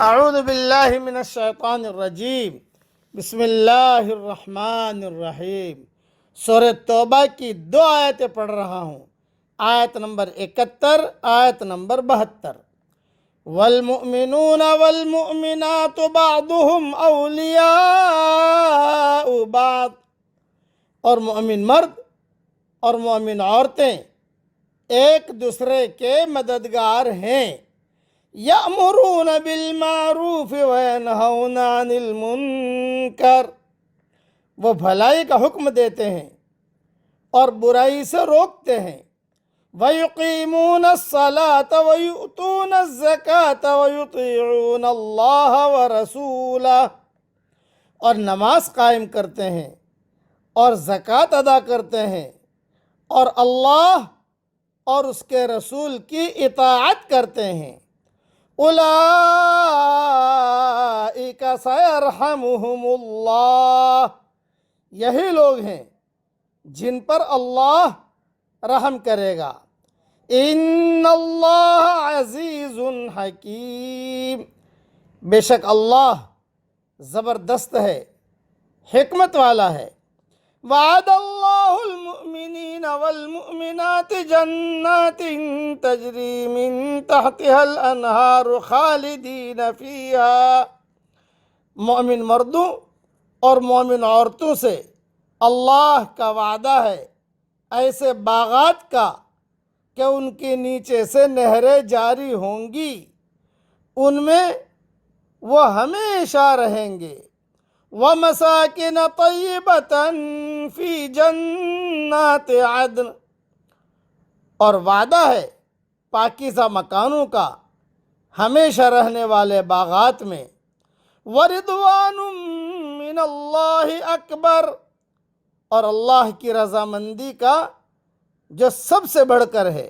اعوذ باللہ من الشیطان الرجیم، بسم اللہ الرحمن الرحیم۔ سورہ توبہ کی 2 آیتیں پڑھ رہا ہوں، آیت نمبر 71، آیت نمبر 72۔ والمؤمنون والمؤمنات بعضهم اولیاء بعض، اور مومن مرد اور مومن عورتیں ایک دوسرے کے مددگار ہیں۔ یأمرون بالمعروف وینہون عن المنکر، وہ بھلائی کا حکم دیتے ہیں اور برائی سے روکتے ہیں۔ وَيُقِيمُونَ الصَّلَاةَ وَيُؤْتُونَ الزَّكَاةَ وَيُطِيعُونَ اللَّهَ وَرَسُولَهُ، اور نماز قائم کرتے ہیں اور زکوٰۃ ادا کرتے ہیں اور اللہ اور اس کے رسول کی اطاعت کرتے ہیں۔ اولئک سیرحمہم اللہ، یہی لوگ ہیں جن پر اللہ رحم کرے گا۔ ان اللہ عزیز حکیم، بے شک اللہ زبردست ہے، حکمت والا ہے۔ وعد اللہ المؤمنین والمؤمنات جنات تجری من تحتها الانہار خالدین فیہا، مومن مردوں اور مومن عورتوں سے اللہ کا وعدہ ہے ایسے باغات کا کہ ان کے نیچے سے نہریں جاری ہوں گی، ان میں وہ ہمیشہ رہیں گے۔ وَمَسَاكِنَ طَيِّبَةً فِي جَنَّاتِ عَدْنٍ، اور وعدہ ہے پاکیزہ مکانوں کا ہمیشہ رہنے والے باغات میں۔ وَرِضْوَانٌ مِّنَ اللَّهِ أَكْبَرُ، اور اللہ کی رضامندی کا جو سب سے بڑھ کر ہے۔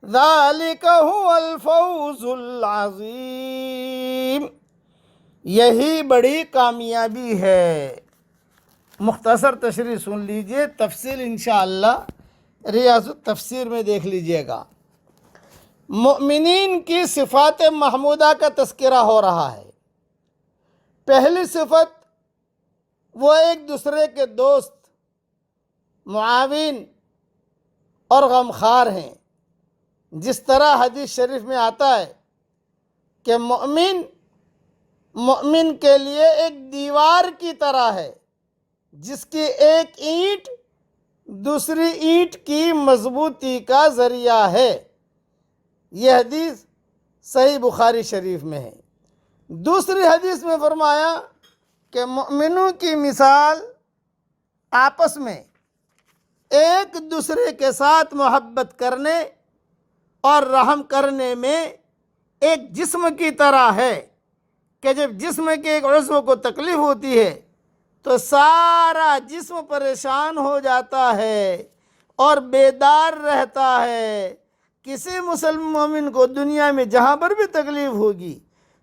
ذَلِكَ هُوَ الْفَوْزُ الْعَظِيمُ، یہی بڑی کامیابی ہے۔ مختصر تشریح سن لیجئے، تفصیل انشاءاللہ ریاض التفسیر میں دیکھ لیجئے گا۔ مؤمنین کی صفات محمودہ کا تذکرہ ہو رہا ہے۔ پہلی صفت، وہ ایک دوسرے کے دوست، معاون اور غمخوار ہیں۔ جس طرح حدیث شریف میں آتا ہے کہ مومن کے لیے ایک دیوار کی طرح ہے جس کی ایک اینٹ دوسری اینٹ کی مضبوطی کا ذریعہ ہے۔ یہ حدیث صحیح بخاری شریف میں ہے۔ دوسری حدیث میں فرمایا کہ مومنوں کی مثال آپس میں ایک دوسرے کے ساتھ محبت کرنے اور رحم کرنے میں ایک جسم کی طرح ہے کہ جب جسم کے ایک عضو کو تکلیف ہوتی ہے تو سارا جسم پریشان ہو جاتا ہے اور بیدار رہتا ہے۔ کسی مسلم مومن کو دنیا میں جہاں پر بھی تکلیف ہوگی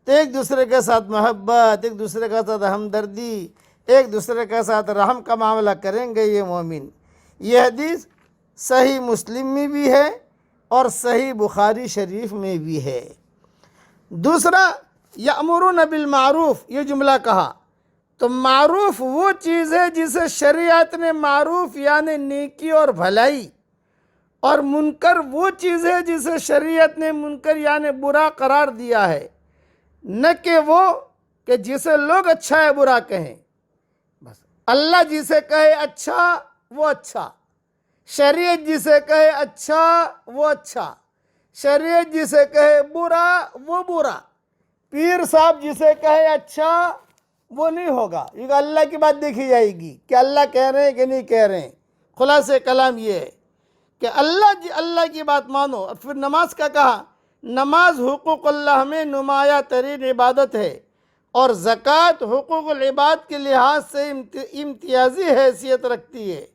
تو ایک دوسرے کے ساتھ محبت، ایک دوسرے کے ساتھ ہمدردی، ایک دوسرے کے ساتھ رحم کا معاملہ کریں گے یہ مومن۔ یہ حدیث صحیح مسلم میں بھی ہے اور صحیح بخاری شریف میں بھی ہے۔ دوسرا، یأمرون بالمعروف، یہ جملہ کہا تو معروف وہ چیز ہے جسے شریعت نے معروف یعنی نیکی اور بھلائی، اور منکر وہ چیز ہے جسے شریعت نے منکر یعنی برا قرار دیا ہے، نہ کہ وہ کہ جسے لوگ اچھا ہے برا کہیں۔ بس اللہ جسے کہے اچھا وہ اچھا، شریعت جسے کہے اچھا وہ اچھا، شریعت جسے کہے برا وہ برا، پیر صاحب جسے کہے اچھا وہ نہیں ہوگا۔ یہ اللہ کی بات دیکھی جائے گی کہ اللہ کہہ رہے ہیں کہ نہیں کہہ رہے ہیں۔ خلاصہ کلام یہ ہے کہ اللہ کی بات مانو۔ اور پھر نماز کا کہا، نماز حقوق اللہ میں نمایاں ترین عبادت ہے، اور زکوٰۃ حقوق العباد کے لحاظ سے امتیازی حیثیت رکھتی ہے،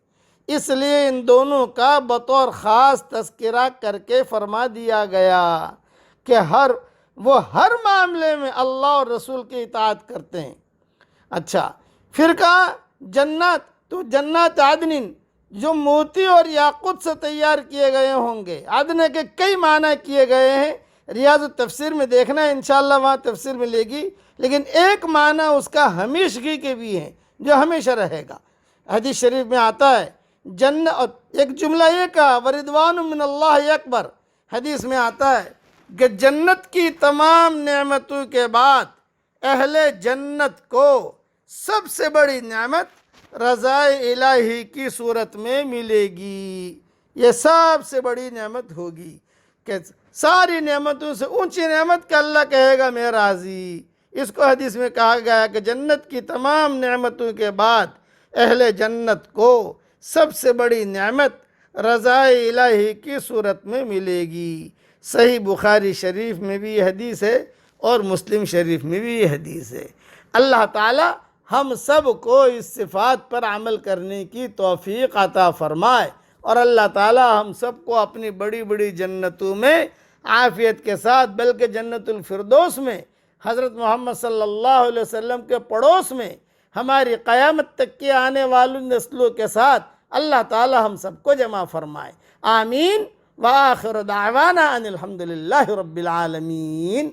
اس لیے ان دونوں کا بطور خاص تذکرہ کر کے فرما دیا گیا کہ وہ ہر معاملے میں اللہ اور رسول کی اطاعت کرتے ہیں۔ اچھا، پھر کہا جنات، تو جنات عدن جو موتی اور یاقوت سے تیار کیے گئے ہوں گے۔ عدن کے کئی معنی کیے گئے ہیں، ریاض التفسیر میں دیکھنا ہے انشاءاللہ، وہاں تفسیر ملے گی، لیکن ایک معنی اس کا ہمیشگی کے بھی ہے جو ہمیشہ رہے گا۔ حدیث شریف میں آتا ہے اور ایک جملہ یہ کہا وردوان من اللہ اکبر، حدیث میں آتا ہے کہ جنت کی تمام نعمتوں کے بعد اہل جنت کو سب سے بڑی نعمت رضا الہی کی صورت میں ملے گی۔ یہ سب سے بڑی نعمت ہوگی کہ ساری نعمتوں سے اونچی نعمت کہ اللہ کہے گا میں راضی۔ اس کو حدیث میں کہا گیا ہے کہ جنت کی تمام نعمتوں کے بعد اہل جنت کو سب سے بڑی نعمت رضا الہی کی صورت میں ملے گی۔ صحیح بخاری شریف میں بھی یہ حدیث ہے اور مسلم شریف میں بھی یہ حدیث ہے۔ اللہ تعالی ہم سب کو اس صفات پر عمل کرنے کی توفیق عطا فرمائے، اور اللہ تعالی ہم سب کو اپنی بڑی بڑی جنتوں میں عافیت کے ساتھ، بلکہ جنت الفردوس میں حضرت محمد صلی اللہ علیہ وسلم کے پڑوس میں ہماری قیامت تک کے آنے والی نسلوں کے ساتھ اللہ تعالی ہم سب کو جمع فرمائے۔ آمین۔ وآخر دعوانا ان الحمدللہ رب العالمین۔